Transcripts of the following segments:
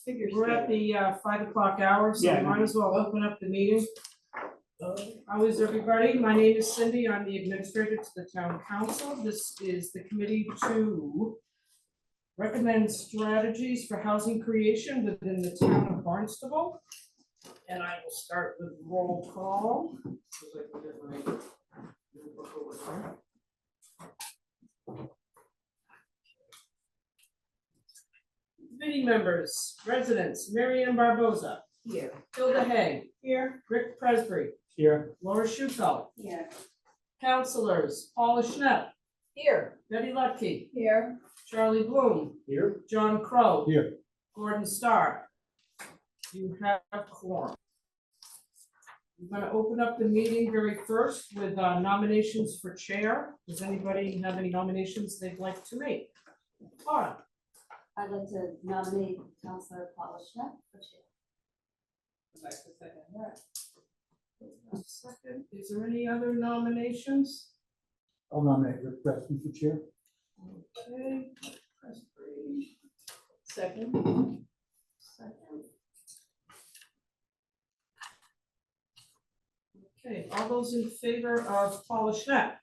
We're at the 5 o'clock hour, so Yeah. we might as well open up the meeting. How is everybody? My name is Cindy. I'm the administrator to the town council. This is the committee to recommend strategies for housing creation within the town of Barnstable. And I will start with roll call. Committee members, residents, Mary Ann Barboza. Here. Hilda Hay. Here. Rick Presbury. Here. Laura Schutel. Here. Counselors, Paula Schnapp. Here. Betty Lutke. Here. Charlie Bloom. Here. John Crow. Here. Gordon Starr. You have quorum. I'm going to open up the meeting very first with nominations for chair. Does anybody have any nominations they'd like to make? Laura. I'd like to nominate Councilor Paula Schnapp for chair. Second, is there any other nominations? I'll nominate Rick Preston for chair. Okay. Presbury. Second. Second. Okay, all those in favor of Paula Schnapp?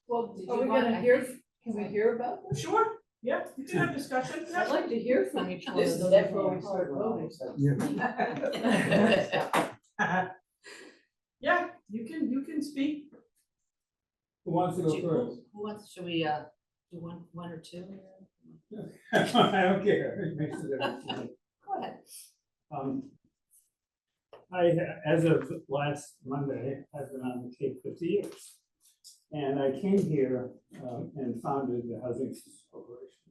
Well, Are we gonna hear, can we hear about this? Sure, yeah, you can have discussion. I'd like to hear from each one This of is them before before we we start start voting. Yeah. Yeah, you can speak. Who wants to go first? Who wants, should we, do one or two? I don't care. It makes a difference to me. Go ahead. As of last Monday, I've been on the Cape 50 years. And I came here and founded the Housing Assistance Corporation.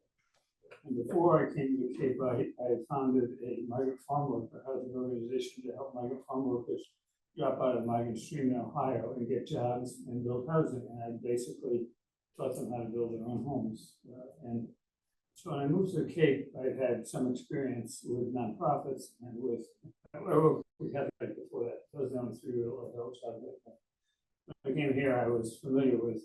And before I came to the Cape, I founded a migrant farm worker housing organization to help migrant farm workers drop out of Migrant Stream in Ohio and get jobs and build housing. And I basically taught them how to build their own homes. And so when I moved to the Cape, I had some experience with nonprofits and with, we had that before that, I was down 3-year-old adults out of it. When I came here, I was familiar with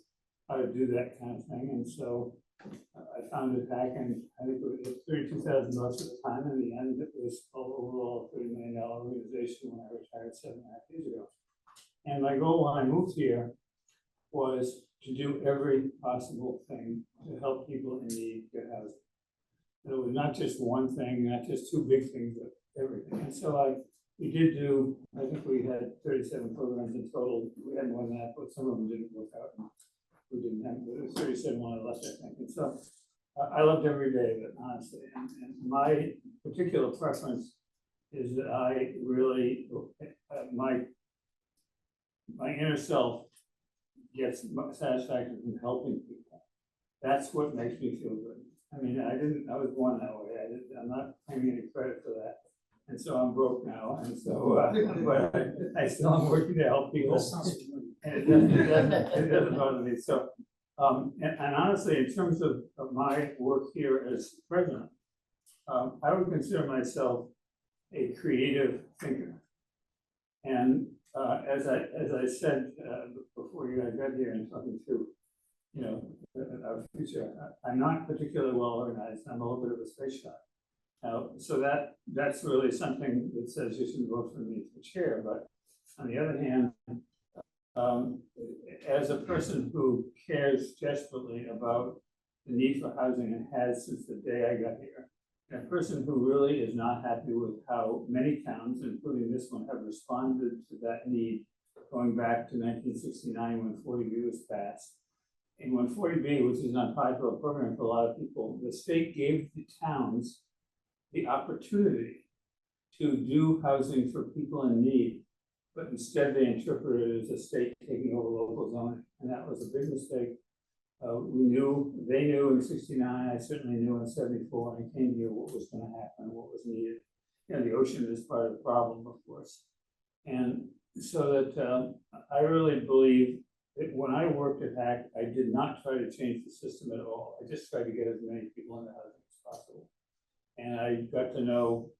how to do that kind of thing. And so I founded back in, I think it was $32,000 at the time. In the end, it was overall a $30 million organization when I retired 7.5 years ago. And my goal when I moved here was to do every possible thing to help people in need get housing. It was not just one thing, not just two big things, but everything. And so we did do, I think we had 37 programs in total. We had more than that, but some of them didn't work out. We didn't have, but it was 37 when I left, I think. And so I loved every day of it, honestly. And my particular preference is that I really, my inner self gets satisfaction from helping people. That's what makes me feel good. I mean, I was born that way. I'm not claiming any credit for that. And so I'm broke now. And so, but I still am working to help people. And it doesn't bother me. So, and honestly, in terms of my work here as president, I would consider myself a creative thinker. And as I said before you guys got here and talking to, you know, our future, I'm not particularly well organized. I'm a little bit of a space shot. So that's really something that says you should vote for me for chair. But on the other hand, as a person who cares desperately about the need for housing and has since the day I got here, and a person who really is not happy with how many towns, including this one, have responded to that need going back to 1969 when 40B was passed. And when 40B, which is an unpopular program for a lot of people, the state gave the towns the opportunity to do housing for people in need, but instead they interpreted it as a state taking over local zoning, and that was a big mistake. They knew in 69, I certainly knew in 74, when I came here what was going to happen, what was needed. You know, the ocean is part of the problem, of course. And so that I really believe that when I worked at HAC, I did not try to change the system at all. I just tried to get as many people into housing as possible. And I got to know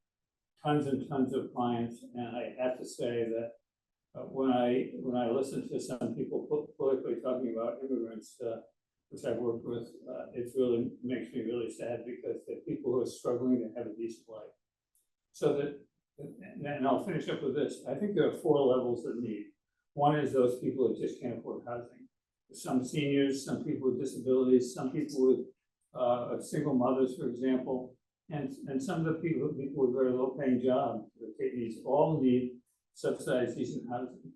tons and tons of clients, and I have to say that when I listen to some people politically talking about immigrants, which I've worked with, it really makes me really sad because they're people who are struggling to have a decent life. So that, and I'll finish up with this, I think there are 4 levels of need. One is those people who just can't afford housing. Some seniors, some people with disabilities, some people with single mothers, for example, and some of the people with very low paying jobs, these all need subsidized decent housing.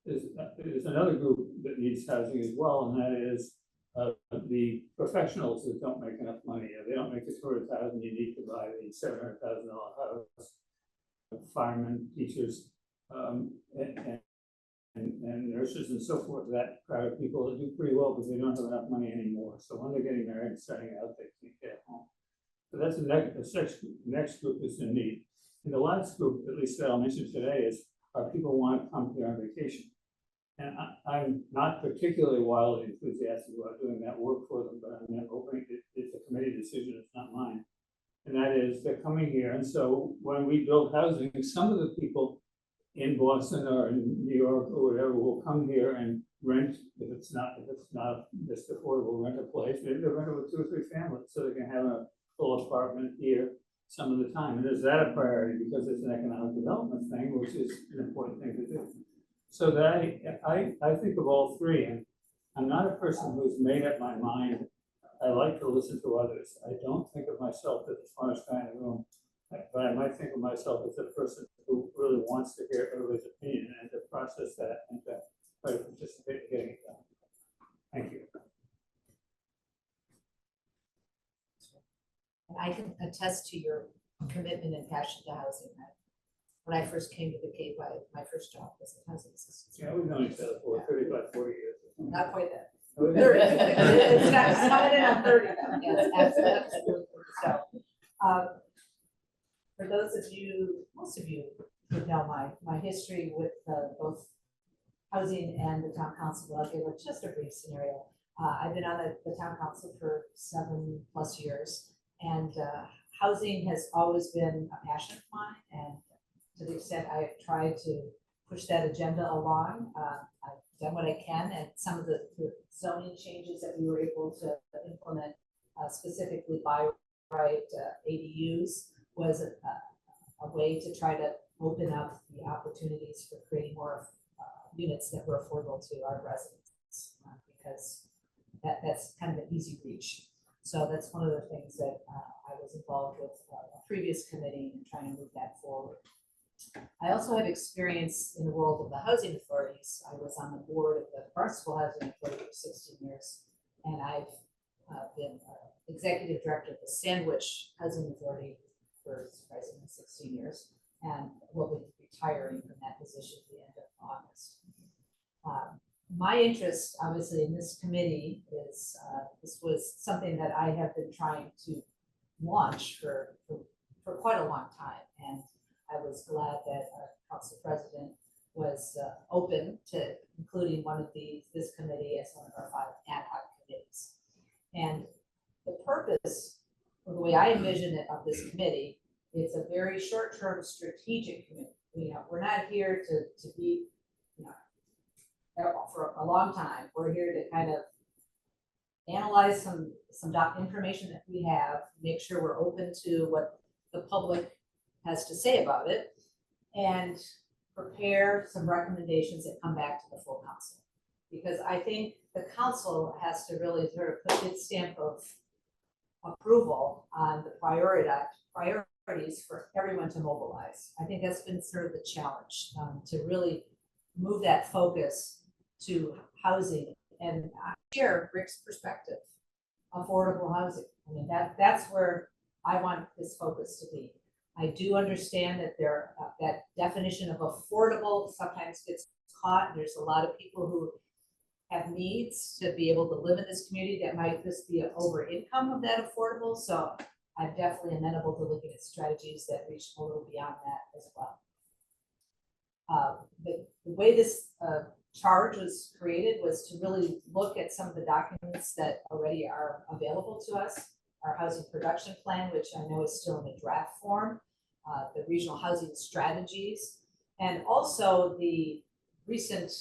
There's another group that needs housing as well, and that is the professionals that don't make enough money. They don't make the $200,000 you need to buy the $700,000 house. Firemen, teachers, and nurses and so forth, that crowd of people that do pretty well, but they don't have enough money anymore. So when they're getting married and starting out, they can't get home. So that's the next group is in need. And the last group, at least that I'll mention today, is people want to come here on vacation. And I'm not particularly wildly enthusiastic about doing that work for them, but I'm hoping it's a committee decision, it's not mine. And that is, they're coming here, and so when we build housing, some of the people in Boston or in New York or whatever will come here and rent, if it's not just affordable, rent a place. Maybe they'll rent it with 2 or 3 families, so they can have a full apartment here some of the time. And is that a priority because it's an economic development thing, which is an important thing to do. So that I think of all 3, and I'm not a person who's made up my mind. I like to listen to others. I don't think of myself as the smartest guy in the room, but I might think of myself as a person who really wants to hear everybody's opinion and to process that and to try to participate in getting it done. Thank you. And I can attest to your commitment and passion to housing. When I first came to the Cape, my first job was a housing assistant. Yeah, we've known each other for 35, 40 years. Not quite that. 30. It's not coming in on 30 now. Yes, absolutely. So, for those of you, most of you would know my history with both housing and the town council. I'll give just a brief scenario. I've been on the town council for 7+ years, and housing has always been a passion of mine. And to the extent I have tried to push that agenda along, I've done what I can, and some of the zoning changes that we were able to implement, specifically by right ADUs, was a way to try to open up the opportunities for creating more units that were affordable to our residents, because that's kind of an easy reach. So that's one of the things that I was involved with a previous committee in trying to move that forward. I also have experience in the world of the housing authorities. I was on the board of the Barnstable Housing Authority for 16 years, and I've been executive director of the Sandwich Housing Authority for surprisingly 16 years, and will be retiring from that position at the end of August. My interest, obviously, in this committee is this was something that I have been trying to launch for quite a long time, and I was glad that our council president was open to including one of this committee as one of our 5 ad hoc committees. And the purpose, or the way I envision it, of this committee, it's a very short-term strategic committee. We're not here to be, for a long time. We're here to kind of analyze some information that we have, make sure we're open to what the public has to say about it, and prepare some recommendations that come back to the full council. Because I think the council has to really sort of put its stamp of approval on the priorities for everyone to mobilize. I think that's been sort of the challenge, to really move that focus to housing. And I share Rick's perspective, affordable housing. I mean, that's where I want this focus to be. I do understand that that definition of affordable sometimes gets caught. There's a lot of people who have needs to be able to live in this community that might just be an over income of that affordable. So I'm definitely amenable to looking at strategies that reach a little beyond that as well. The way this charge was created was to really look at some of the documents that already are available to us. Our housing production plan, which I know is still in the draft form, the regional housing strategies, and also the recent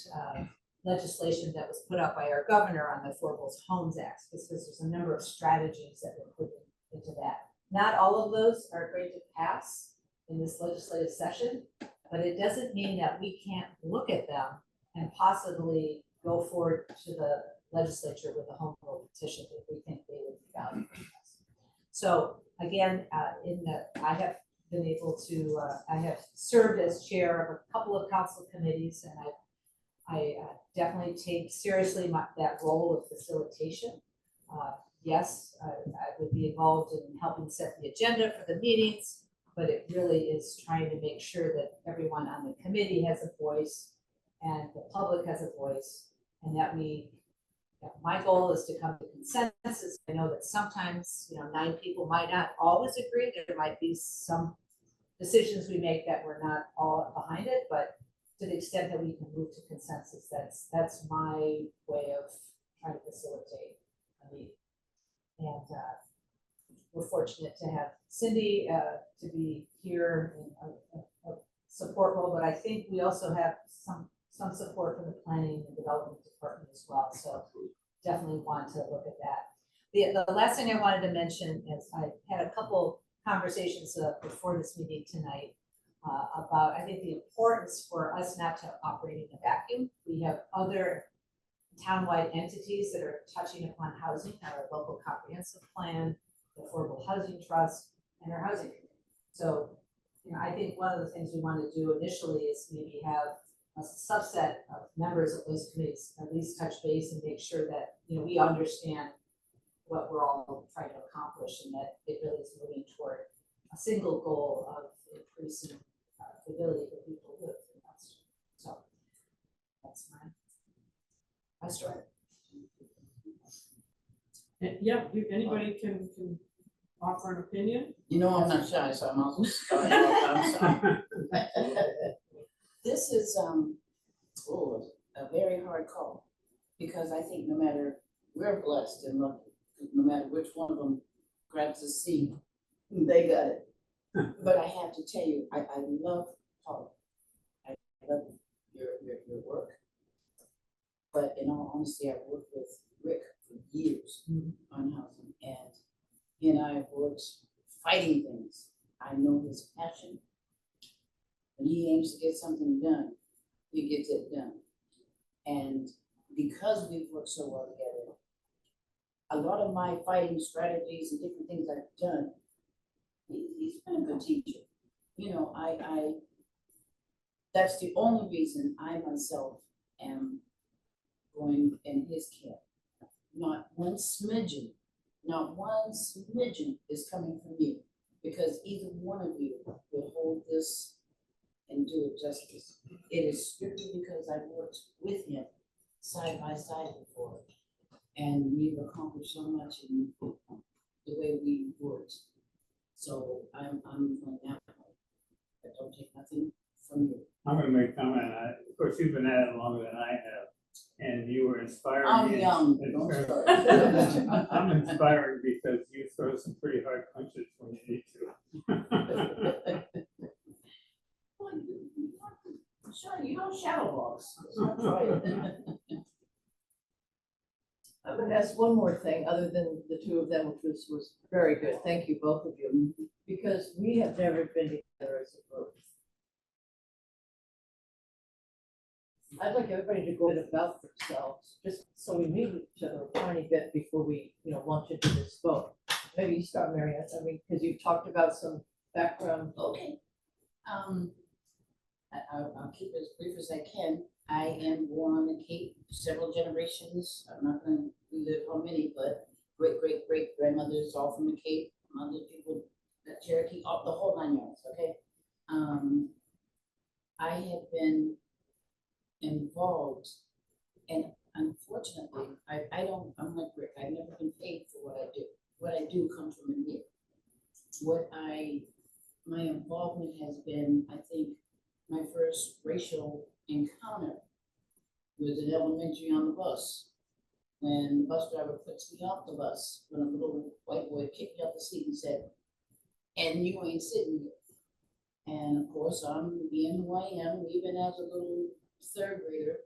legislation that was put out by our governor on the Affordable Homes Act, because there's a number of strategies that were put into that. Not all of those are going to pass in this legislative session, but it doesn't mean that we can't look at them and possibly go forward to the legislature with a home rule petition if we think they would be valuable. So again, I have been able to, I have served as chair of a couple of council committees, and I definitely take seriously that role of facilitation. Yes, I would be involved in helping set the agenda for the meetings, but it really is trying to make sure that everyone on the committee has a voice and the public has a voice, and that my goal is to come to consensus. I know that sometimes, 9 people might not always agree. There might be some decisions we make that we're not all behind it, but to the extent that we can move to consensus, that's my way of trying to facilitate a meeting. And we're fortunate to have Cindy to be here in a support role, but I think we also have some support from the planning and development department as well. So definitely want to look at that. The last thing I wanted to mention is I had a couple conversations before this meeting tonight about, I think, the importance for us not to operate in a vacuum. We have other townwide entities that are touching upon housing, our local comprehensive plan, the Affordable Housing Trust, and our housing committee. So, I think one of the things we want to do initially is maybe have a subset of members of those committees at least touch base and make sure that, we understand what we're all trying to accomplish, and that it really is moving toward a single goal of increasing the ability for people to live in Barnstable. So that's my story. Yeah, anybody can offer an opinion. I'm not shy, so I'm also starting off. I'm sorry. This is a very hard call, because I think no matter, we're blessed and lucky, no matter which one of them grabs a seat, they got it. But I have to tell you, I love Paul. I love your work. But in all honesty, I've worked with Rick for years on housing, and he and I have worked fighting things. I know his passion. When he aims to get something done, he gets it done. And because we've worked so well together, a lot of my fighting strategies and different things I've done, he's been a good teacher. That's the only reason I myself am going in his camp. Not one smidgen is coming from you, because either one of you will hold this and do it justice. It is strictly because I've worked with him side by side before, and we've accomplished so much in the way we worked. So I'm going that way. I don't take nothing from you. I'm gonna make a comment. Of course, you've been at it longer than I have, and you were inspiring. I'm me. young, don't start. I'm inspiring because you throw some pretty hard punches when you need to. Sure, you don't shadow box. That's right. I would ask one more thing, other than the two of them, which was very good. Thank you, both of you, because we have never been together as a group. I'd like everybody to go a bit about themselves, just so we meet with each other a tiny bit before we, launch into this vote. Maybe you start, Marianne. I mean, because you've talked about some background. Okay. I'll keep it as brief as I can. I am born on the Cape, several generations. I'm not going to relive how many, but great grandmothers all from the Cape. Other people, Cherokee, all the whole 9 yards. Okay. I have been involved, and unfortunately, I'm like Rick. I've never been paid for what I do. What I do comes from in here. My involvement has been, I think, my first racial encounter was in elementary on the bus, when the bus driver puts me off the bus, when a little white boy kicked me off the seat and said, "And you ain't sitting here." And of course, I'm being who I am, even as a little third grader.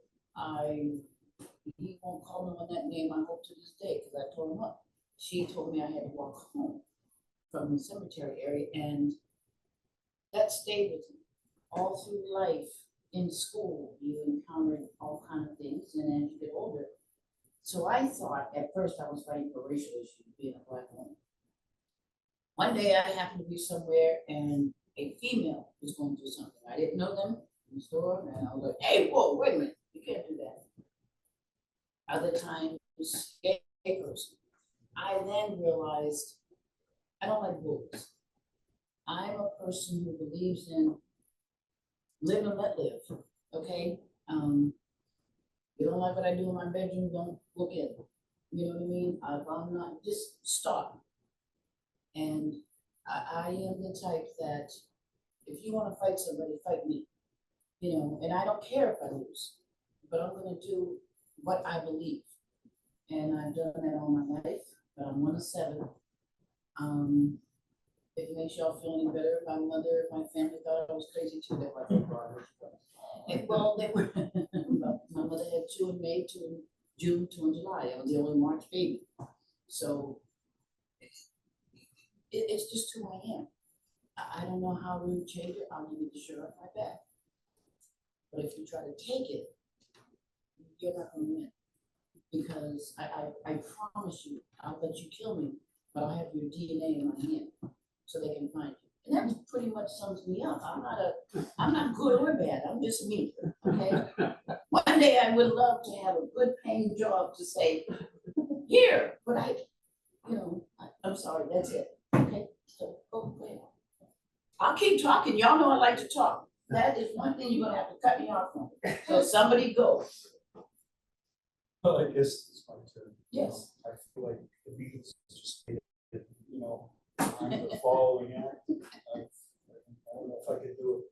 he won't call me on that name, I hope to this day, because I told him up. She told me I had to walk home from the cemetery area, and that stayed with me all through life. In school, you encountered all kind of things, and as you get older. So I thought, at first, I was fighting for racial issues, being a black woman. One day I happened to be somewhere and a female was going through something. I didn't know them in the store, and I was like, hey, whoa, wait a minute, you can't do that. Other times, gay person. I then realized I don't like bullies. I'm a person who believes in live and let live, okay? You don't like what I do in my bedroom, don't look in. You know what I mean? If I'm not, just stop. And I am the type that if you want to fight somebody, fight me. You know, and I don't care if I lose, but I'm gonna do what I believe. And I've done that all my life, but I'm 1 of 7. If it makes y'all feel any better, my mother, my family thought I was crazy too. They were like, "Oh, God." And well, they were. My mother had 2 in May, 2 in June, 2 in July. I was the only March baby. So it's just who I am. I don't know how to change it. I'll give you the shirt off my back. But if you try to take it, you're not going to win. Because I promise you, I'll let you kill me, but I'll have your DNA in my hand so they can find you. And that pretty much sums me up. I'm not good or bad. I'm just me. Okay. One day I would love to have a good paying job to say, here, but I'm sorry, that's it. Okay. So go ahead. I'll keep talking. Y'all know I like to talk. That is one thing you're gonna have to cut me off from. So somebody go. Well, I guess it's my turn. Yes. I feel like the Beatles just made it, I'm the following act. I don't know if I could do it.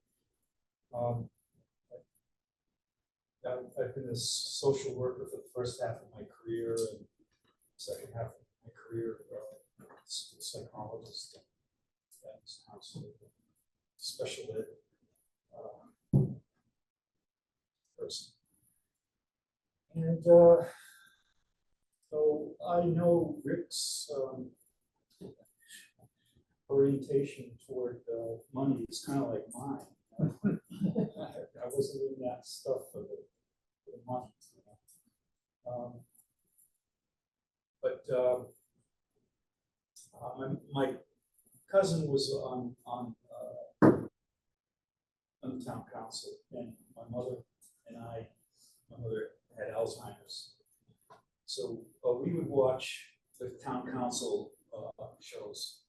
I've been a social worker for the first half of my career, and second half of my career, school psychologist, guidance counselor, special ed person. And so I know Rick's orientation toward money is kind of like mine. I wasn't in that stuff for the money. My cousin was on the town council, and my mother had Alzheimer's. So we would watch the town council shows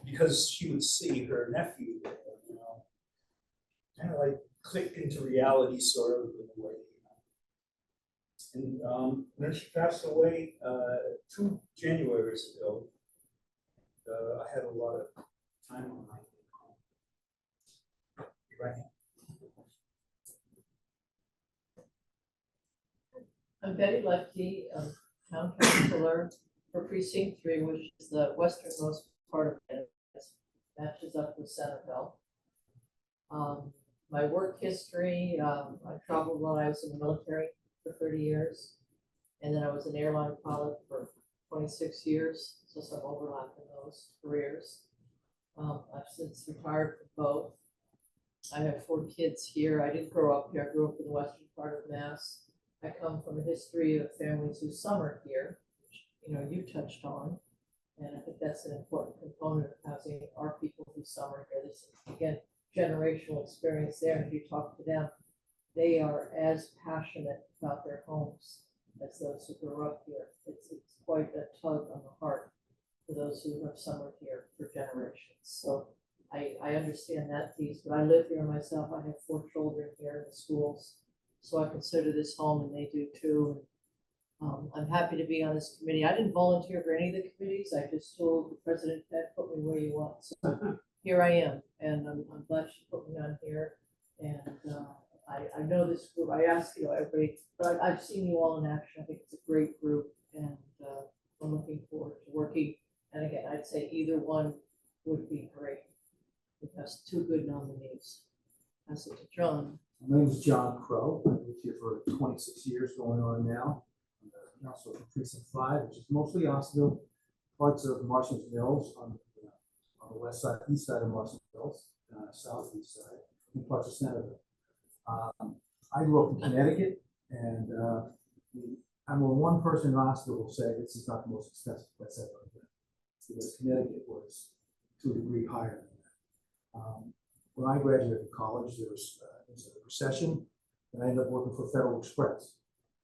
because she would see her nephew, kind of like click into reality sort of in a way. And when she passed away 2 Januaries ago, I had a lot of time on my hands. Right. I'm Betty Lefty, town councilor for precinct 3, which is the westernmost part of it. Matches up with Centerville. My work history, I traveled while I was in the military for 30 years. And then I was an airline pilot for 26 years. So some overlap in those careers. I've since retired from both. I have 4 kids here. I didn't grow up here. I grew up in the western part of Mass. I come from a history of families who summer here, which, you touched on. And I think that's an important component of housing our people who summer here. This is, again, generational experience there. And if you talk to them, they are as passionate about their homes as those who grew up here. It's quite a tug on the heart for those who have summered here for generations. So I understand that piece, but I live here myself. I have 4 children here in the schools. So I consider this home, and they do too. And, I'm happy to be on this committee. I didn't volunteer for any of the committees. I just told the president, "That put me where you want." So here I am, and I'm glad she put me on here. And I know this group. I asked everybody, but I've seen you all in action. I think it's a great group, and I'm looking forward to working. And again, I'd say either one would be great. It has 2 good nominees. Pass it to John. My name is John Crow. I've lived here for 26 years going on now. I'm also from Precinct 5, which is mostly Ossiville, parts of Marshall's Mills on the west side, east side of Marshall's Mills, southeast side, and parts of Centerville. I grew up in Connecticut, and I'm a one person in Ossiville will say this is not the most expensive place I've ever been, because Connecticut was to a degree higher than that. When I graduated college, there was a recession, and I ended up working for Federal Express.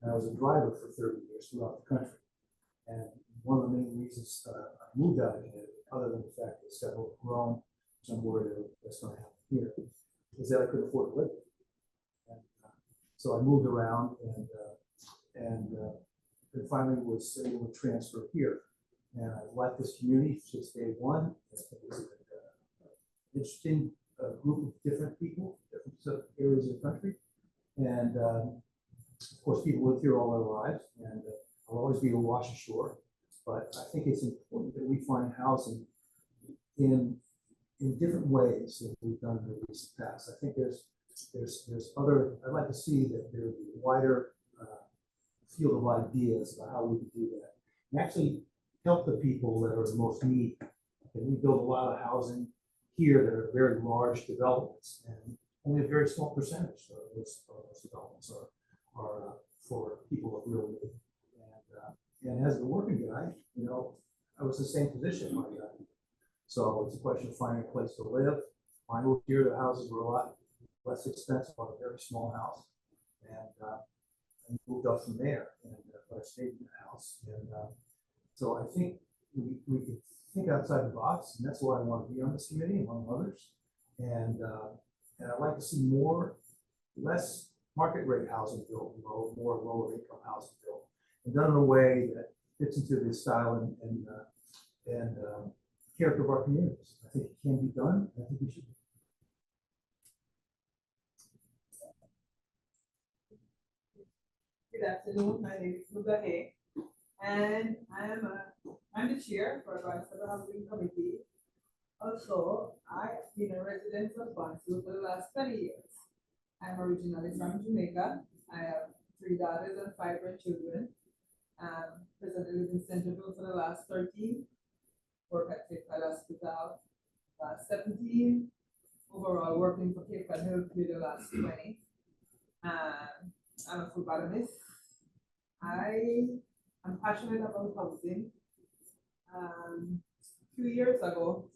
And I was a driver for 30 years throughout the country. And one of the main reasons I moved out of Connecticut, other than the fact that Federal had grown, which I'm worried that's going to happen here, is that I couldn't afford to live there. And, so I moved around and finally was able to transfer here. And I liked this community since day one. I think it's an interesting group of different people, different sort of areas of the country. And of course, people live here all their lives, and I'll always be a wash ashore. But I think it's important that we find housing in different ways than we've done in the recent past. I think there's other, I'd like to see that there be a wider field of ideas about how we can do that. And actually help the people that are the most needy. And we build a lot of housing here that are very large developments, and only a very small percentage of those developments are for people of real need. And as a working guy, you know, I was the same position when I got here. So it's a question of finding a place to live. When I moved here, the houses were a lot less expensive on a very small house, and moved up from there. And but I stayed in the house, and so I think we could think outside the box, and that's why I want to be on this committee, among others. And I'd like to see less market rate housing built, more lower income housing built, and done in a way that fits into the style and character of our communities. I think it can be done. I think we should. Good afternoon, my name is Luda Hay, and I'm the chair for the Barnstable Housing Committee. Also, I've been a resident of Barnstable for the last 20 years. I'm originally from Jamaica. I have 3 daughters and 5 grandchildren. Presently live in Centerville for the last 13, work at Cape Cod Hospital 17, overall working for Cape Cod Health for the last 20. I'm a phlebotomist. I am passionate about housing. 2 years ago,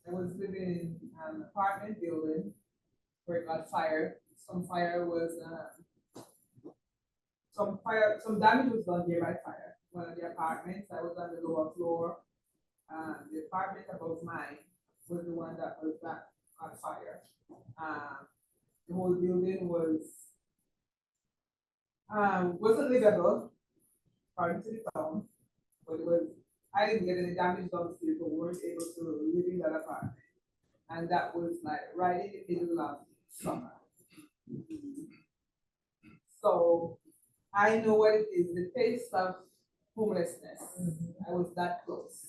I was living in an apartment building where it got fired. Some damage was done there by fire. One of the apartments, I was on the lower floor. The apartment above mine was the one that got fired. The whole building wasn't livable, according to the town, but I didn't get any damage downstairs, but we weren't able to live in that apartment. And that was like right in the middle of summer. So I know what it is, the taste of homelessness. I was that close.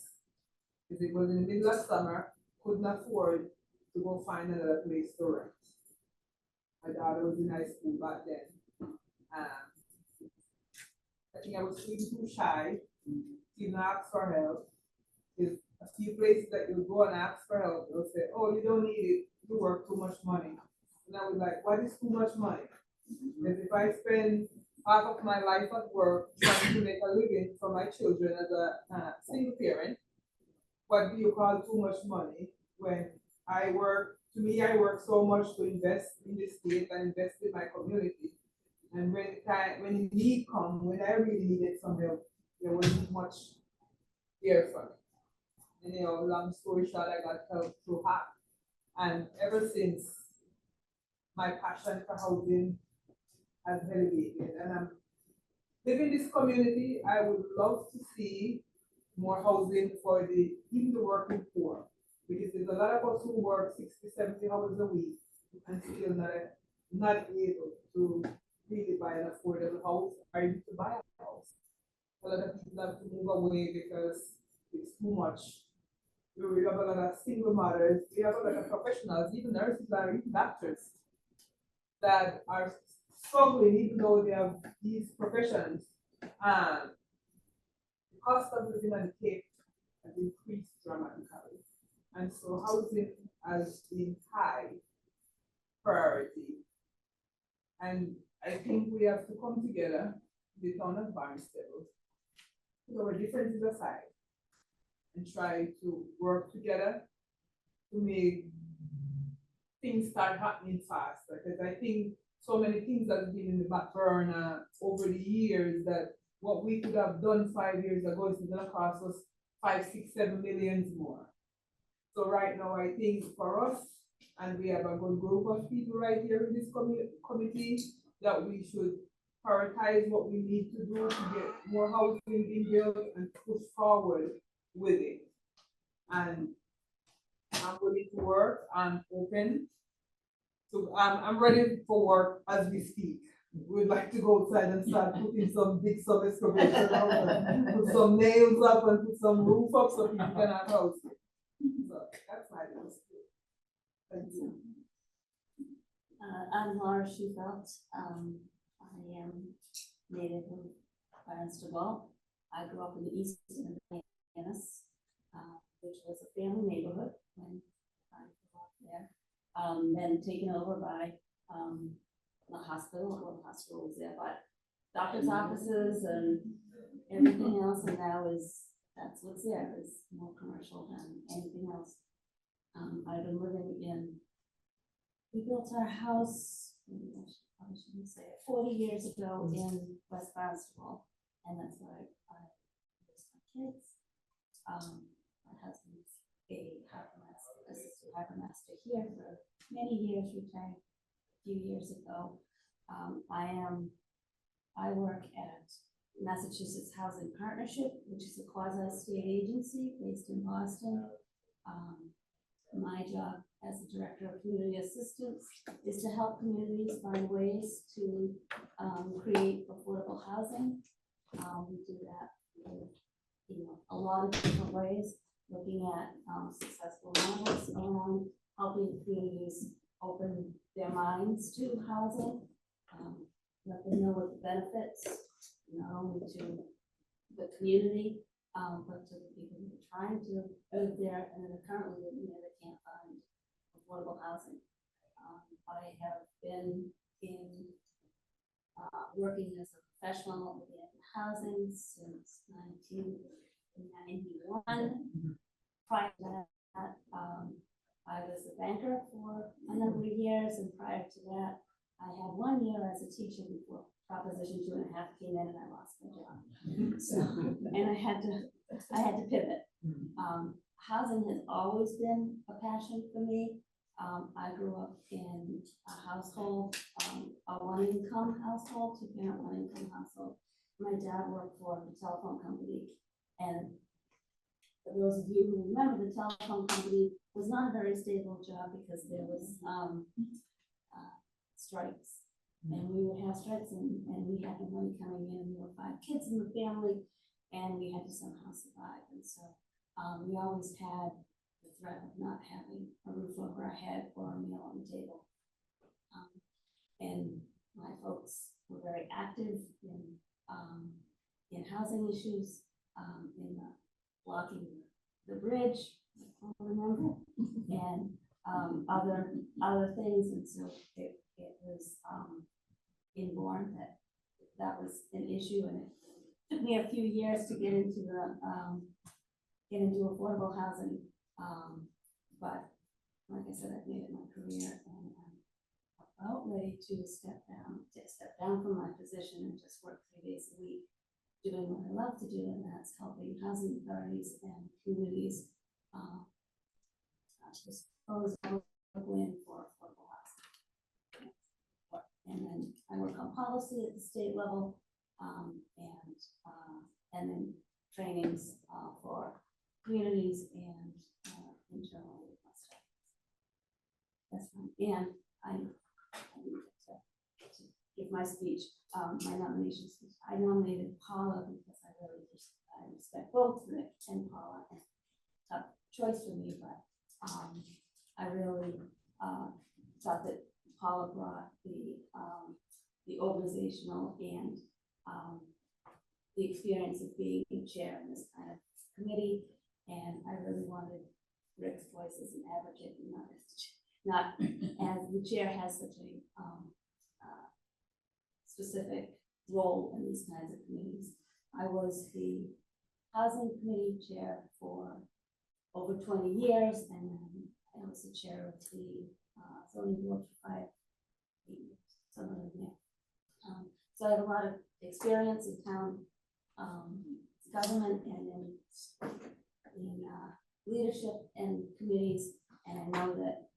Because it was in the middle of summer, couldn't afford to go find another place to rent. My daughter was in high school back then. I think I was feeling too shy to even ask for help. There's a few places that you go and ask for help, they'll say, oh, you don't need it, you work too much money. And I was like, what is too much money? Because if I spend half of my life at work trying to make a living for my children as a single parent, what do you call too much money? When I work, to me, I work so much to invest in the state and invest in my community. And when the need comes, when I really needed some help, there wasn't much there for me. And long story short, I got help through HAP. And ever since, my passion for housing has elevated. And I'm living in this community, I would love to see more housing for even the working poor. Because there's a lot of us who work 60, 70 hours a week and still not able to really buy an affordable house or even to buy a house. A lot of people have to move away because it's too much. We have a lot of single mothers, we have a lot of professionals, even nurses and even doctors. that are struggling, even though they have these professions. The cost of living on the Cape has increased dramatically. And so housing has been high priority. And I think we have to come together, the town of Barnstable, put our differences aside and try to work together to make things start happening fast. Because I think so many things have been in the back burner over the years that what we could have done 5 years ago is gonna cost us 5, 6, 7 millions more. So right now, I think for us, and we have a good group of people right here in this committee, that we should prioritize what we need to do to get more housing being built and push forward with it. And I'm willing to work, I'm open. So I'm ready for work as we speak. We'd like to go outside and start putting some big sub excavation out and put some nails up and put some roof up so people can have housing. So that's my list. Thank you. I'm Laura Schufelt. I am native of Barnstable. I grew up in the east end of Venice, which was a family neighborhood when I grew up there. Then taken over by the hospital. Well, the hospital was there, but doctor's offices and everything else, and now that's what's there, is more commercial than anything else. I've been living in, we built our house, I shouldn't say it, 40 years ago in West Barnstable, and that's where I raised my kids. My husband's a harbor master, assistant harbor master here for many years, retired a few years ago. I work at Massachusetts Housing Partnership, which is a quasi-state agency based in Boston. My job as the Director of Community Assistance is to help communities find ways to create affordable housing. We do that in a lot of different ways, looking at successful models around helping communities open their minds to housing, let them know what the benefits, not only to the community, but to the people who are trying to live there and are currently living there that can't find affordable housing. I have been working as a professional in housing since 1991. Prior to that, I was a banker for a number of years, and prior to that, I had 1 year as a teacher before Proposition 2.5 came in and I lost my job. So, and I had to pivot. Housing has always been a passion for me. I grew up in a household, a one-income household, two-parent one-income household. My dad worked for the telephone company, and for those of you who remember, the telephone company was not a very stable job because there was strikes, and we would have strikes, and we had the money coming in, and there were 5 kids in the family, and we had to somehow survive. And so we always had the threat of not having a roof over our head or a meal on the table. And my folks were very active in housing issues, in blocking the bridge, I remember, and other things. And so it was inborn that was an issue, and it took me a few years to get into affordable housing. But like I said, I've made it my career, and I'm about ready to step down from my position and just work 3 days a week doing what I love to do, and that's helping housing authorities and communities dispose of land for affordable housing. And then I work on policy at the state level, and then trainings for communities and internal stuff. That's fine. And I need to give my speech, my nomination speech. I nominated Paula because I respect both Rick and Paula. And tough choice for me, but I really thought that Paula brought the educational and, the experience of being chair in this kind of committee. And I really wanted Rick's voice as an advocate, and not as the chair has such a, specific role in these kinds of committees. I was the housing committee chair for over 20 years, and then I was the chair of the zoning board for 5 years, somewhere in there. So I have a lot of experience in town government and in leadership and committees, and I know that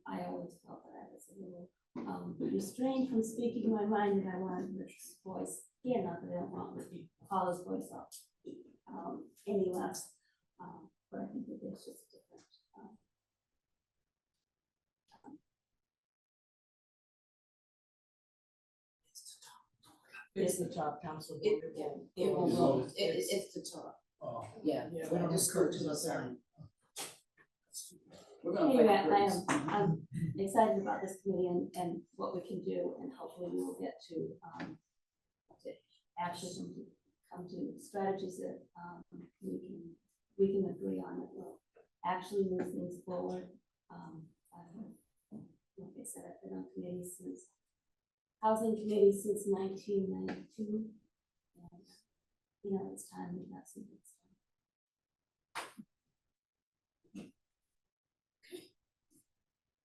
I always felt that I was a little restrained from speaking my mind, and I wanted Rich's voice here, not that I don't want Paula's voice up any less, but I think that there's just a different. It's the top council. It's the top, Oh, yeah. Yeah, We're we don't just encourage to the that. side. We're gonna Anyway, fight. I'm excited about this committee and what we can do, and hopefully we will get to actually come to strategies that we can agree on that will actually move things forward. Like I said, I've been on committees since housing committee since 1992, and it's time we got some good stuff.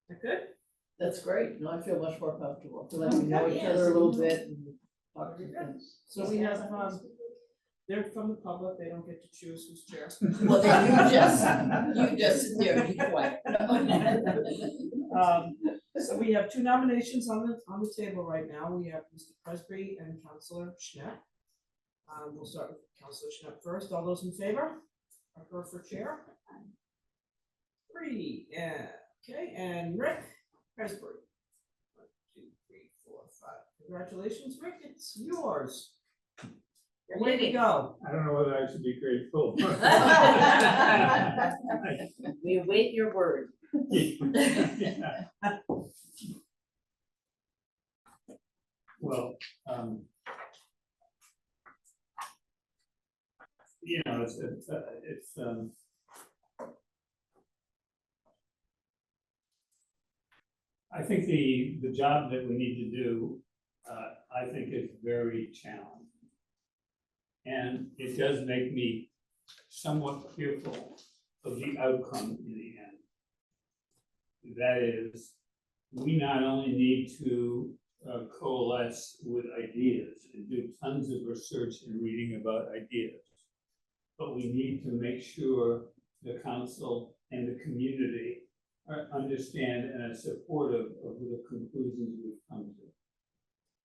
That good? That's great. No, I feel much more comfortable. Feel like we know each other a little bit and talk to things. So we have, they're from the public, they don't get to choose who's chair. Well, then you just sit there and be quiet. So we have 2 nominations on the table right now. We have Mr. Presby and Councilor Schnapp. We'll start with Councilor Schnapp first. All those in favor of her for chair? 3, yeah, okay, and Rick Presby. 1, 2, 3, 4, 5. Congratulations, Rick, it's yours. Way to go. I don't know whether I should be grateful. We await your word. Yeah. Well, it's I think the job that we need to do, I think is very challenging. And it does make me somewhat fearful of the outcome in the end. That is, we not only need to coalesce with ideas and do tons of research and reading about ideas, but we need to make sure the council and the community understand and are supportive of the conclusions we've come to.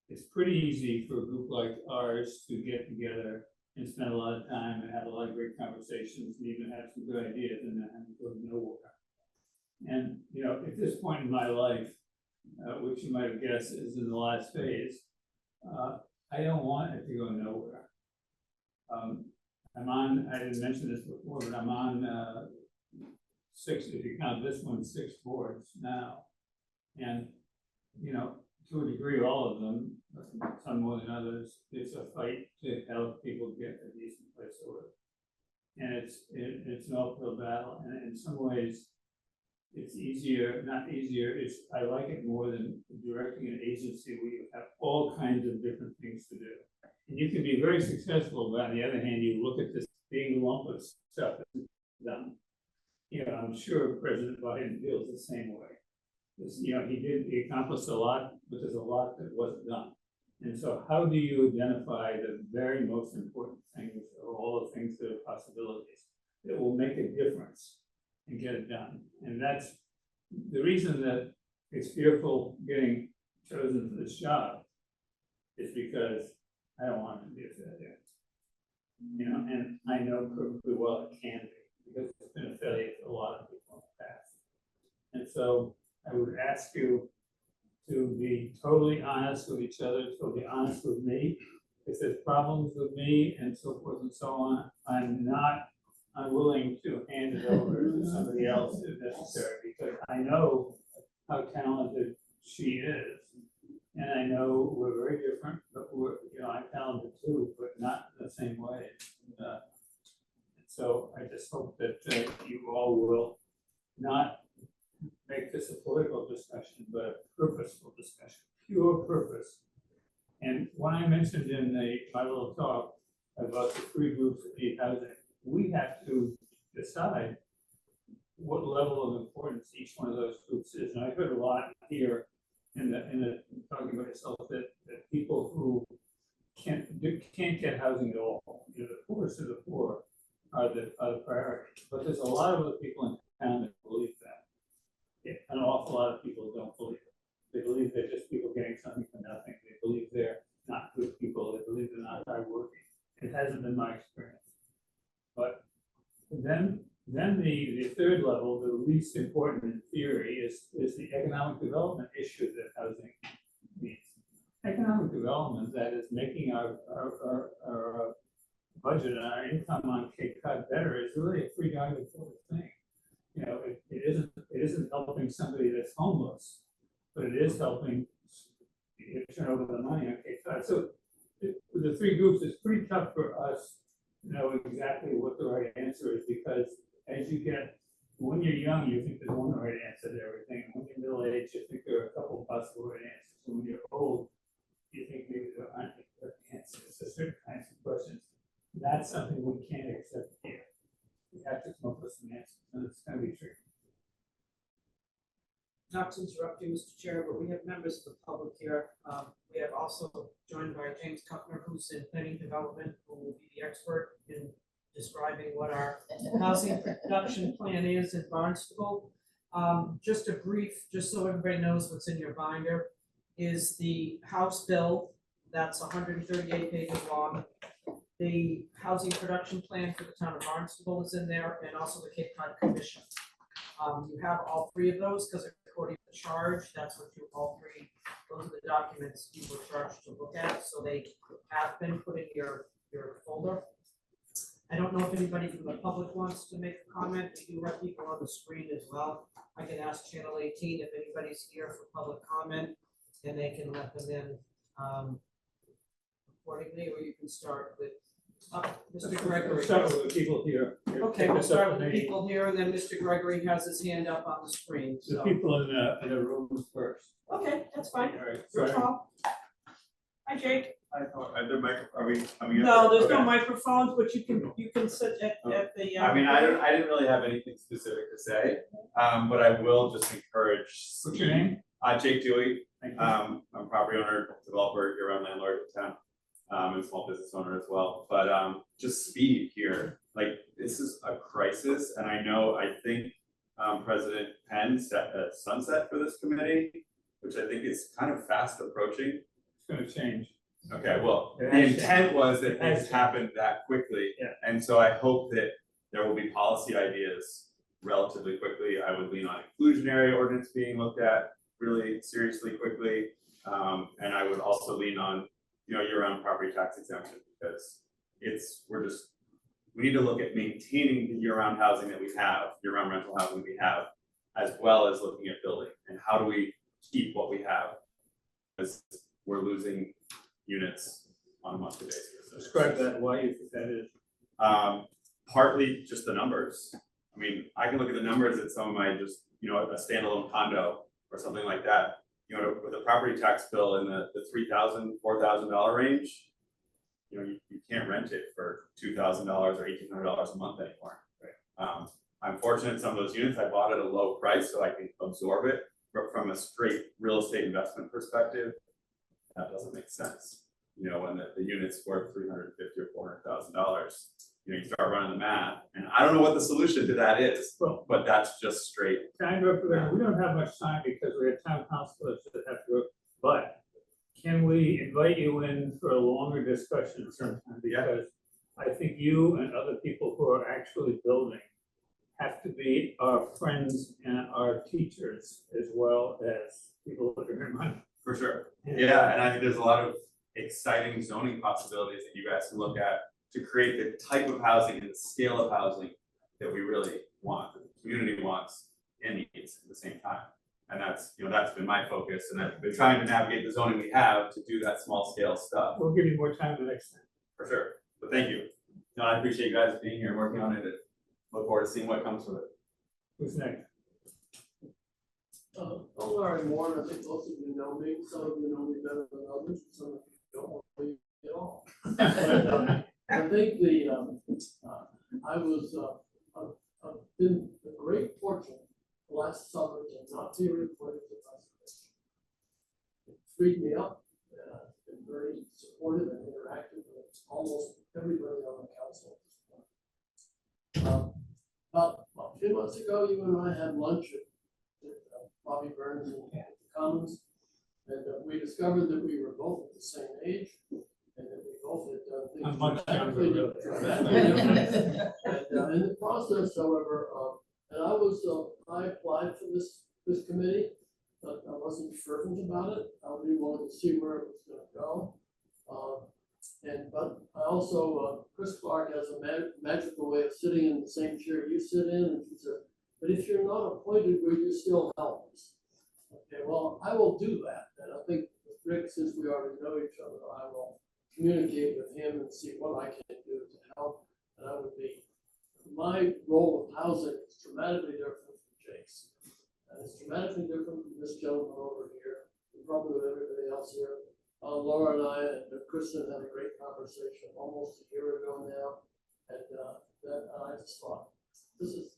It's pretty easy for a group like ours to get together and spend a lot of time and have a lot of great conversations and even have some good ideas and then go nowhere. And, at this point in my life, which you might have guessed is in the last phase, I don't want it to go nowhere. I didn't mention this before, but I'm on 6, if you count this one, 6 boards now. And, to a degree, all of them, some more than others, it's a fight to help people get a decent place to live. And it's an uphill battle, and in some ways, it's easier, not easier, I like it more than directing an agency where you have all kinds of different things to do. And you can be very successful, but on the other hand, you look at this big lump of stuff that's done. I'm sure President Biden feels the same way. He accomplished a lot, but there's a lot that wasn't done. And so how do you identify the very most important things, or all the things that are possibilities that will make a difference and get it done? And that's the reason that it's fearful getting chosen for this job, is because I don't want it to be a failure. And I know perfectly well it can be, because it's been a failure for a lot of people in the past. And so I would ask you to be totally honest with each other, totally honest with me. If there's problems with me and so forth and so on, I'm not unwilling to hand it over to somebody else if necessary, because I know how talented she is. And I know we're very different, but we're, I'm talented too, but not in the same way. And so I just hope that you all will not make this a political discussion, but a purposeful discussion, pure purpose. And when I mentioned in my little talk about the three groups that need housing, we have to decide what level of importance each one of those groups is. And I heard a lot here in the talking about yourself that people who can't get housing at all, the poorest of the poor are the priority. But there's a lot of other people in town that believe that. Yeah, an awful lot of people don't believe it. They believe they're just people getting something for nothing. They believe they're not good people. They believe they're not hardworking. It hasn't been my experience. But then the third level, the least important in theory, is the economic development issue that housing needs. Economic development, that is making our budget and our income on Cape Cod better, is really a free guided thing. It isn't helping somebody that's homeless, but it is helping you turn over the money on Cape Cod. So with the three groups, it's pretty tough for us to know exactly what the right answer is, because as you get, when you're young, you think there's one right answer to everything. When you're middle aged, you think there are a couple of possible right answers. And when you're old, you think maybe there aren't any correct answers to certain kinds of questions. That's something we can't accept here. We have to come up with some answers, and it's going to be tricky. Not to interrupt you, Mr. Chair, but we have members of the public here. We have also joined by James Kuckner, who's in planning development, who will be the expert in describing what our housing production plan is in Barnstable. Just a brief, just so everybody knows what's in your binder, is the House bill that's 138 pages long. The housing production plan for the town of Barnstable is in there, and also the Cape Cod Commission. You have all three of those because according to the charge, that's what you all three, those are the documents you were charged to look at, so they have been put in your folder. I don't know if anybody from the public wants to make a comment. We do have people on the screen as well. I can ask channel 18 if anybody's here for public comment, and they can let them in accordingly, or you can start with Mr. Gregory. Let's start with the people here. Okay, we'll start with the people here, and then Mr. Gregory has his hand up on the screen, The so. people in the room first. Okay, that's fine. All right, Your sorry. call. Hi, Jake. Are we coming up? No, there's no Okay. microphones, but you can sit at the. I mean, I didn't really have anything specific to say, but I will just encourage. What's your name? Jake Dewey. Thank you. I'm a property owner, developer, year-round landlord in town, and small business owner as well. But just speed here, like this is a crisis, and I think President Penn set a sunset for this committee, which I think is kind of fast approaching. It's going to change. Okay, well, It the has intent was that It has things to. happened that quickly. Yeah. And so I hope that there will be policy ideas relatively quickly. I would lean on inclusionary ordinance being looked at really seriously quickly. And I would also lean on, year-round property tax exemption, because we need to look at maintaining the year-round housing that we have, year-round rental housing we have, as well as looking at building and how do we keep what we have, because we're losing units on a monthly basis. Describe that, why you think that is. Partly just the numbers. I mean, I can look at the numbers at some of my just, a standalone condo or something like that. With a property tax bill in the $3,000, $4,000 range, you can't rent it for $2,000 or $1,800 a month anymore. Right. I'm fortunate some of those units I bought at a low price so I can absorb it, but from a straight real estate investment perspective, that doesn't make sense. When the unit's worth $350,000 or $400,000, you start running the math, and I don't know what the solution to that is, but that's just straight. Can I go for that? We don't have much time because we have town councilors that have to go, but can we invite you in for a longer discussion sometime? Because I think you and other people who are actually building have to be our friends and our teachers as well as people that earn money. For sure. Yeah, and I think there's a lot of exciting zoning possibilities that you guys can look at to create the type of housing and the scale of housing that we really want, that the community wants and needs at the same time. And that's, that's been my focus, and I've been trying to navigate the zoning we have to do that small scale stuff, We'll give you more time the next time. for sure. But thank you. No, I appreciate you guys being here and working on it, and look forward to seeing what comes from it. Who's next? I'm Larry Moore, and I think most of you know me, some of you know me better than others, some of you don't know me at all. I think I've been a great fortune last summer to not be reported to conservation. It freed me up, and I've been very supportive and interactive with almost everybody on the council at this point. About a few months ago, you and I had lunch at Bobby Burns and the Commons, and we discovered that we were both at the same age, and that we both had done things. I'm much younger, really. And in the process, however, and I applied for this committee, but I wasn't fervent about it. I really wanted to see where it was gonna go. But I also, Chris Clark has a magical way of sitting in the same chair you sit in, and she said, but if you're not appointed, will you still help us? Okay, well, I will do that, and I think with Rick, since we already know each other, I will communicate with him and see what I can do to help. And I would be, my role of housing is dramatically different from Jake's. And it's dramatically different from this gentleman over here, and probably with everybody else here. Laura and I and Kristen had a great conversation almost a year ago now, and I just thought, this is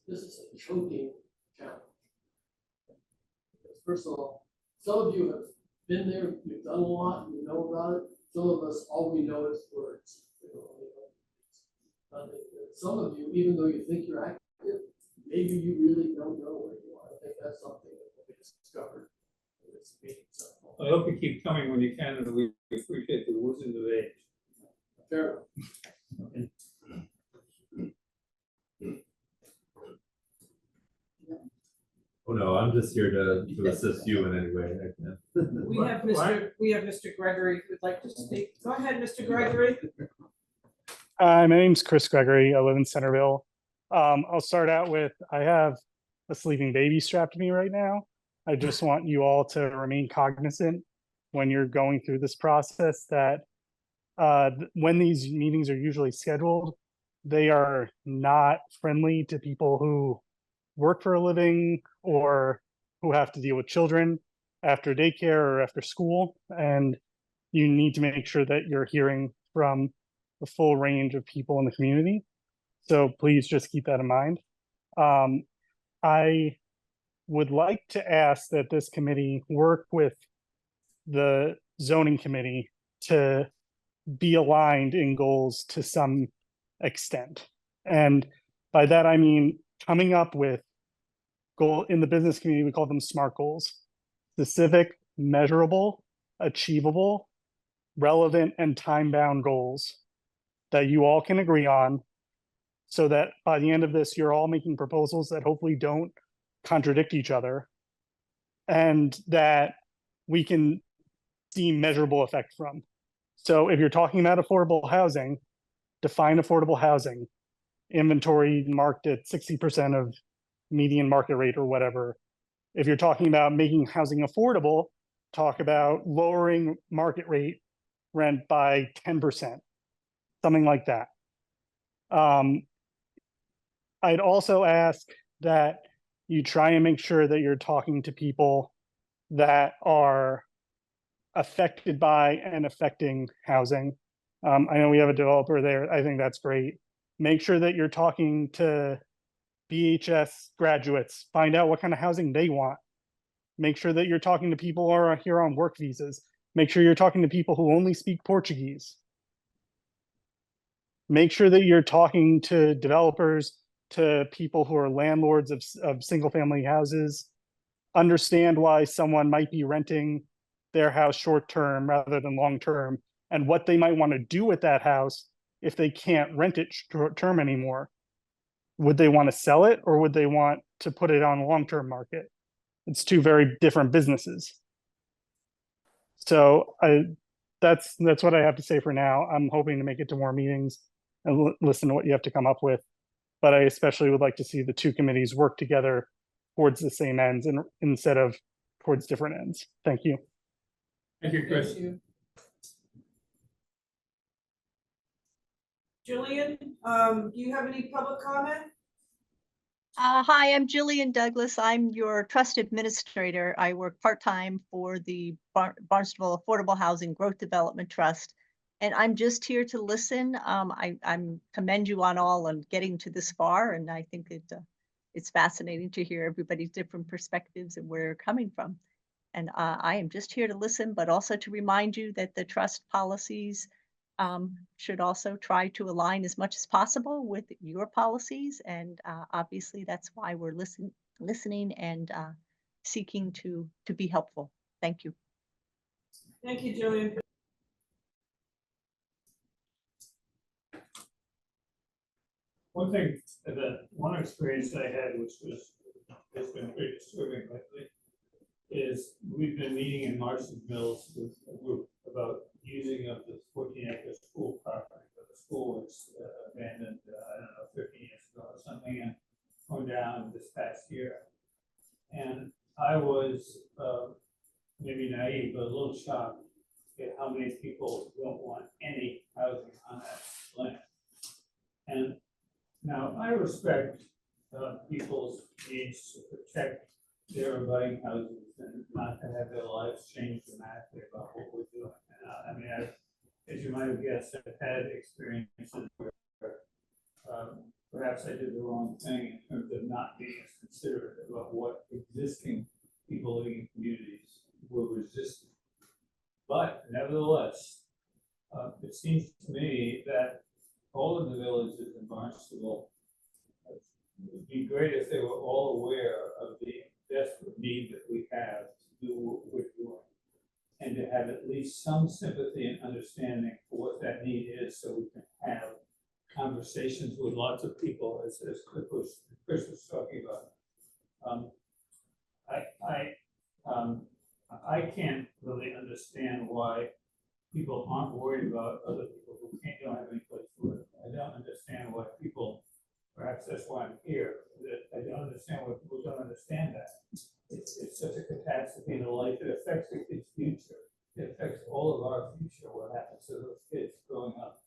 a choking challenge. Because first of all, some of you have been there, you've done a lot, you know about it. Some of us, all we know is words. Some of you, even though you think you're active, maybe you really don't know where you are. I think that's something that will be discovered in this meeting. So, I hope you keep coming when you can, and we appreciate the wisdom of age. fair enough. Okay. Oh, no, I'm just here to assist you in any way I can. We have Mr. Gregory who'd like to speak. Go ahead, Mr. Gregory. My name's Chris Gregory. I live in Centerville. I'll start out with, I have a sleeping baby strapped to me right now. I just want you all to remain cognizant when you're going through this process that when these meetings are usually scheduled, they are not friendly to people who work for a living or who have to deal with children after daycare or after school. And you need to make sure that you're hearing from the full range of people in the community. So please just keep that in mind. I would like to ask that this committee work with the zoning committee to be aligned in goals to some extent. And by that, I mean coming up with goal in the business community, we call them SMART goals: specific, measurable, achievable, relevant, and time-bound goals that you all can agree on, so that by the end of this, you're all making proposals that hopefully don't contradict each other, and that we can see measurable effect from. So if you're talking about affordable housing, define affordable housing. Inventory marked at 60% of median market rate or whatever. If you're talking about making housing affordable, talk about lowering market rate rent by 10%, something like that. I'd also ask that you try and make sure that you're talking to people that are affected by and affecting housing. I know we have a developer there. I think that's great. Make sure that you're talking to BHS graduates. Find out what kind of housing they want. Make sure that you're talking to people who are here on work visas. Make sure you're talking to people who only speak Portuguese. Make sure that you're talking to developers, to people who are landlords of single family houses. Understand why someone might be renting their house short term rather than long term, and what they might want to do with that house if they can't rent it short term anymore. Would they want to sell it, or would they want to put it on a long term market? It's two very different businesses. So that's what I have to say for now. I'm hoping to make it to more meetings and listen to what you have to come up with. But I especially would like to see the two committees work together towards the same ends, and instead of towards different ends. Thank you. Thank you, Chris. Thank you. Jillian, do you have any public comment? Hi, I'm Jillian Douglas. I'm your trust administrator. I work part-time for the Barnstable Affordable Housing Growth Development Trust. And I'm just here to listen. I'm commend you on all on getting to this far. And I think it's fascinating to hear everybody's different perspectives and where you're coming from. And I am just here to listen, but also to remind you that the trust policies should also try to align as much as possible with your policies. And obviously that's why we're listening and seeking to be helpful. Thank you. Thank you, Jillian. One experience I had, which has been pretty disturbing lately, is we've been meeting in Marston Mills with a group about using of the 14-acre school property, but the school was abandoned, I don't know, 15 years ago or something, and torn down this past year. And I was maybe naive, but a little shocked at how many people don't want any housing on that land. And now I respect people's needs to protect their abutting houses and not to have their lives change dramatically about what we're doing. And I mean, as you might have guessed, I've had experiences where perhaps I did the wrong thing in terms of not being as considerate about what existing people living in communities were resisting. But nevertheless, it seems to me that all of the villages in Barnstable, it would be great if they were all aware of the desperate need that we have to do what we're doing, and to have at least some sympathy and understanding for what that need is, so we can have conversations with lots of people, as Chris was talking about. I can't really understand why people aren't worried about other people who don't have any place to live. I don't understand why people, perhaps that's why I'm here, that I don't understand why people don't understand that. It's such a catastrophe in life. It affects the kids' future. It affects all of our future, what happens to those kids growing up.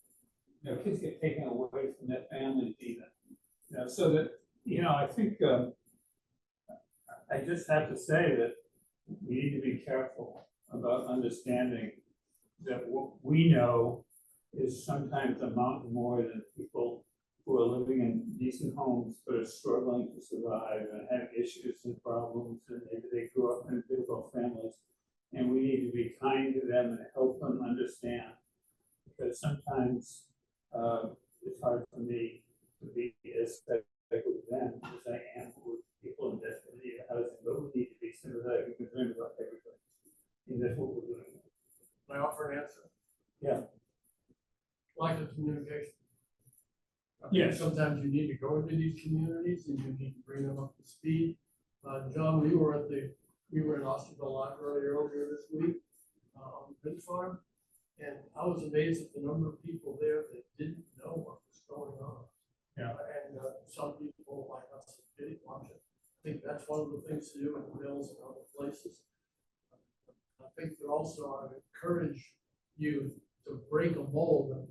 You know, kids get taken away from their families even. You know, so that, you know, I think I just have to say that we need to be careful about understanding that what we know is sometimes a mountain more than people who are living in decent homes but are struggling to survive and have issues and problems, and maybe they grew up in difficult families. And we need to be kind to them and help them understand, because sometimes it's hard for me to be as sympathetic with them as I am with people in desperate need of housing, but we need to be sympathetic and concerned about everybody. And that's what we're doing. Can I offer an answer? Yeah. Lack of communication. I think Yes. sometimes you need to go into these communities and you need to bring them up to speed. John, we were in Osterville Library earlier this week on the Pin Farm, and I was amazed at the number of people there that didn't know what was going on. Yeah. And some people like us didn't watch it. I think that's one of the things to do in the mills and other places. I think that also I would encourage you to break a mold and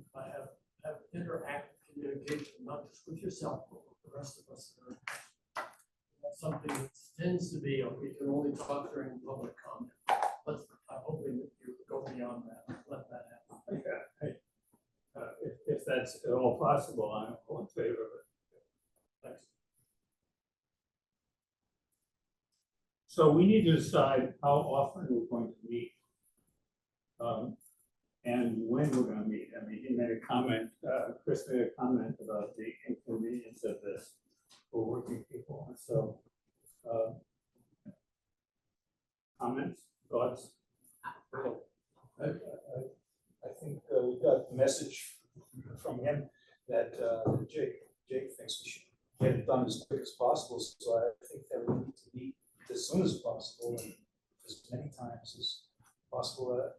have interactive communication, not just with yourself, but with the rest of us. That's something that tends to be, we can only talk during public comment. But I'm hoping that you go beyond that, let that happen. Okay. If that's at all possible, I'm all in favor of it. Thanks. So we need to decide how often we're going to meet, and when we're going to meet. I mean, he made a comment, Chris made a comment about the inconvenience of this for working people. And so, comments, thoughts? I think we got the message from him that Jake thinks we should get it done as quick as possible. So I think that we need to meet as soon as possible and as many times as possible.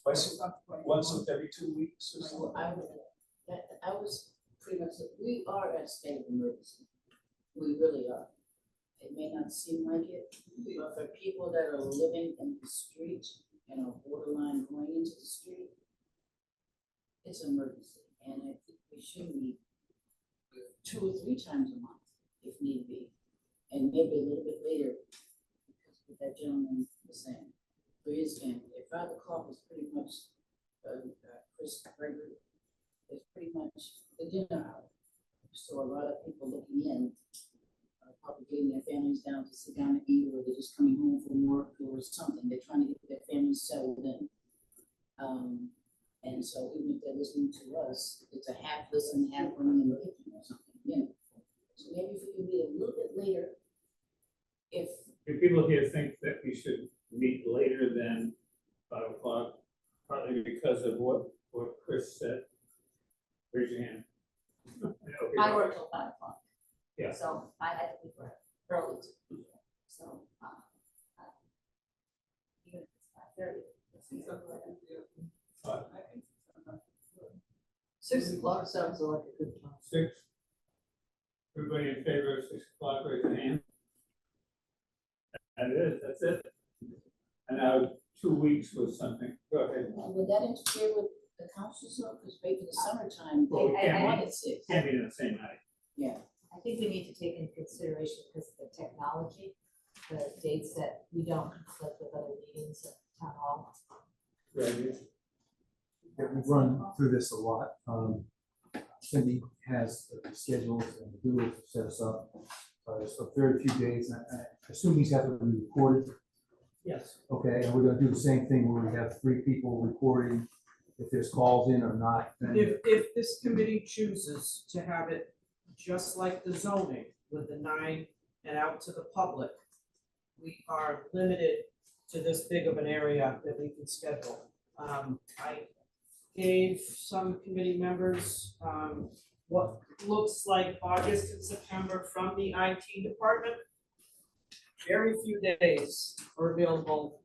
Once every 2 weeks or something. I was pretty much, we are at a state of emergency. We really are. It may not seem like it, but But for people that are living in the street and are borderline going into the street, it's an emergency, and I think we should meet 2 or 3 times a month if need be, and maybe a little bit later, because what that gentleman was saying, for his family, at 5 o'clock is pretty much, Chris Gregory, is pretty much the dinner hour. So a lot of people looking in are probably getting their families down to sit down and eat, or they're just coming home from work or something. They're trying to get their families settled in. And so even if they're listening to us, it's a half listen, half running in the kitchen or something, you know. So maybe if we can meet a little bit later, if Do people here think that we should meet later than 5 o'clock, partly because of what Chris said? Raise your hand. I work till 5 o'clock. Yeah. So I had to be early to be here, so, even if it's 5:30. Five. 6 o'clock sounds like a good time. 6. Everybody in favor of 6 o'clock, raise your hand. That's it. And now 2 weeks was something. Go ahead. would that interfere with the council, so, because maybe the summertime, Well, we they can't want meet- it 6. Can't be in the same night. Yeah. I think we need to take into consideration because of the technology, the dates that we don't conflict with other meetings at town hall. Right. Yeah, we've run through this a lot. Cindy has the schedules and the doodles to set us up. So very few days, and I assume these have to be recorded. Yes. Okay, and we're gonna do the same thing where we have 3 people recording, if there's calls in or not, then. If this committee chooses to have it just like the zoning with the 9 and out to the public, we are limited to this big of an area that we can schedule. I gave some committee members, what looks like August and September from the IT department. Very few days are available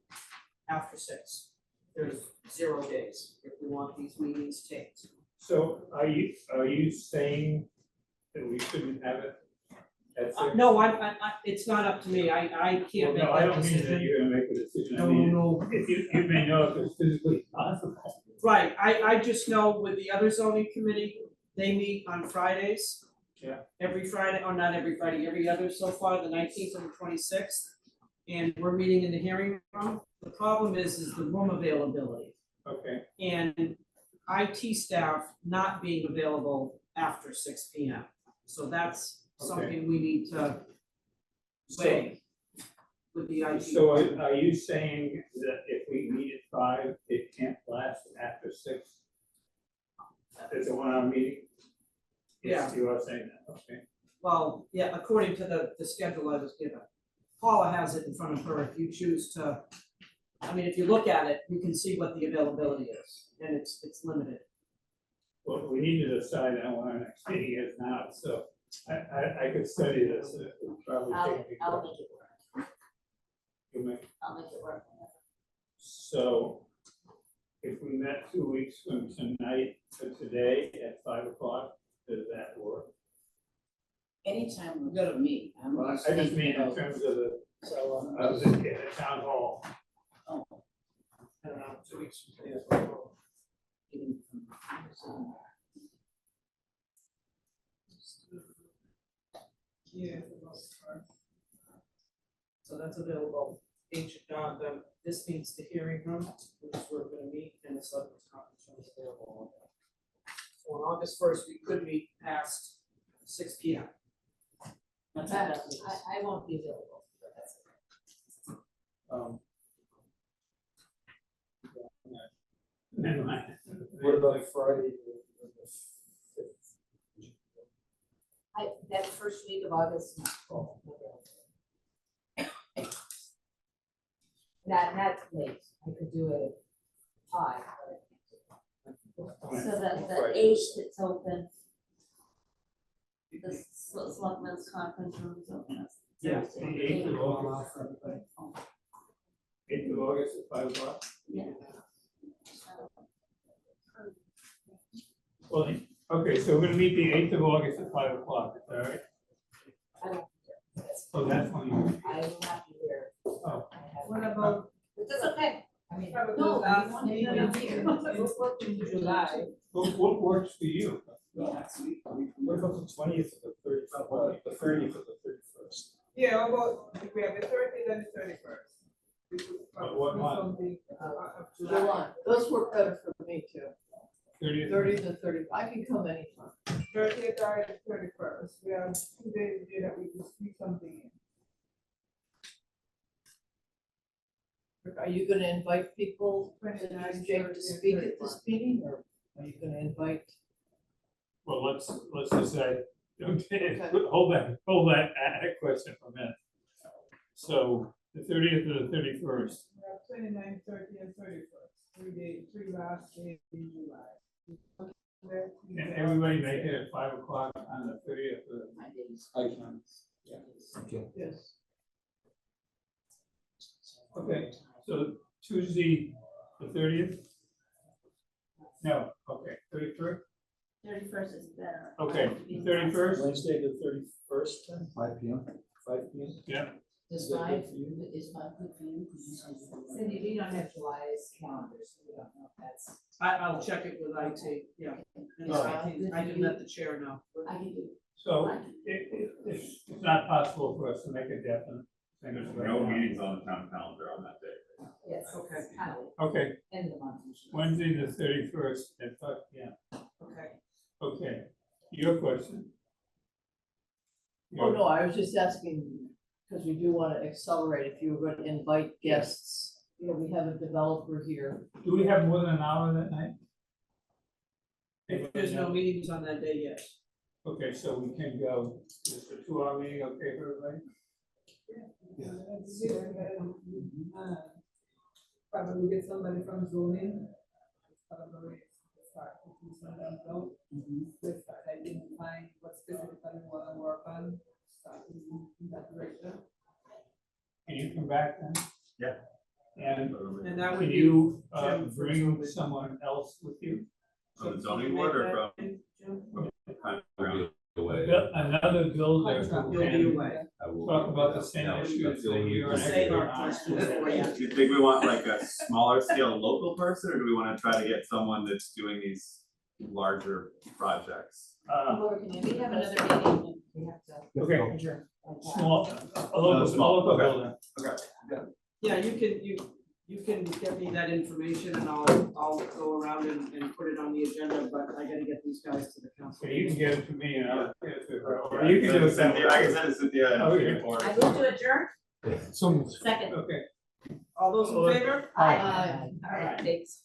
after 6. There's 0 days if we want these meetings taped. So are you saying that we shouldn't have it at 6? No, it's not up to me, I Well, can't make no, I that don't mean that decision. you're gonna make a decision. I No, mean, no, if you may know if it's physically possible. right, I just know with the other zoning committee, they meet on Fridays. Yeah. Every Friday, or not every Friday, every other so far, the 19th and the 26th. And we're meeting in the hearing room. The problem is the room availability Okay. and IT staff not being available after 6 p.m. So that's something we need to weigh with the IT. So are you saying that if we meet at 5, it can't last after 6? It's a 1-hour meeting? Yes, Yeah. you are saying that, okay. Well, yeah, according to the schedule I was given. Paula has it in front of her if you choose to, I mean, if you look at it, you can see what the availability is, and it's limited. Well, we need to decide on what our next meeting is now, so I could study this, it would probably take me. I'll make it work. You may- I'll make it work. So if we met 2 weeks from tonight to today at 5 o'clock, does that work? Anytime will go to me. Well, I just mean in terms of the, So, of the town hall. oh, I don't know, 2 weeks from today. That's what Yeah, for the most part. So that's available. This means the hearing room, which is where we're gonna meet, and the selectmen's conference room is available. So on August 1st, we could meet past 6 p.m. That's I, it. I won't be available, but that's okay. Never mind. What about Friday? the 5th? That first week of August, not full, I'm available. Not late, I could do it at 5, but I can't do it. So the 8th it's open. The selectmen's conference room is open. That's Yeah, Thursday. the 8th of August. 8th of August at 5 o'clock? Yeah. Well, okay, so we're gonna meet the 8th of August at 5 o'clock, is that right? I don't, Oh, that's when you, I will not be here. oh, about, That's okay. I mean, about No, the we last want meeting everyone here. in July. What works for you? What about the 20th or the 30th, the 30th or the 31st? Yeah, how about, if we have the 30th and the 31st. We could But what do month? something of July, those work better for me too. 30th? 30th and 30th, I can come anytime. 30th or the 31st. We have 2 days there that we can squeeze something in. Are you gonna invite people, 29th, Jake, to 30th, speak at this 31st. meeting, or are you gonna invite? Well, let's decide, okay, hold that question for a minute. So the 30th to the 31st, We have 29th, 30th, and 31st. 3 days, 3 last days in July. can everybody make it at 5 o'clock on the 30th? My days. I can. Yes. Okay, so Tuesday, the 30th? No, okay, 31st? 31st is better. Okay, 31st? Wednesday, the 31st, then, 5 p.m. 5 p.m. Yeah, Is that five, good for you? is five good for you? 'Cause you said you were- Cindy, we don't have July's calendar, so we don't know if that's. I'll check it with IT, yeah. And Oh. I can let the chair know. I can do. so it's not possible for us to make a definite thing. There's no meetings on the town calendar on that day. Yes, Okay. kind of Okay, end of the month usually. Wednesday, the 31st at 5 p.m. Okay. Okay, your question? Oh, no, I was just asking, because we do want to accelerate, if you were going to invite guests, you know, we have a developer here. Do we have more than an hour that night? If there's no meetings on that day, yes. Okay, so we can go, is the 2-hour meeting okay for everybody? Probably get somebody from zoning. Probably start putting some of them out. Let's start identifying what specifically we wanna work on, start moving in that direction. Can you come back then? Yeah. And And that would can be. you Jim for bring zoning. someone else with you? From the zoning board or from? Away. Another builder who You'll be can away. I will talk be about the out. same Yeah, issues that's the that only you're. reason. Save our questions for you. Do you think we want like a smaller scale local person, or do we wanna try to get someone that's doing these larger projects? We have another meeting, we have to Okay, adjourn. small, a local Small, okay. builder. Yeah, you can get me that information and I'll go around and put it on the agenda, but I gotta get these guys to the council. Okay, you can get it to me and I'll get it to her, or you can do it Cynthia, I can separately. send it to Cynthia and Oh, she yeah. can forward I it. move to adjourn. So. Second. Okay. All those in favor? Aye. All right, thanks.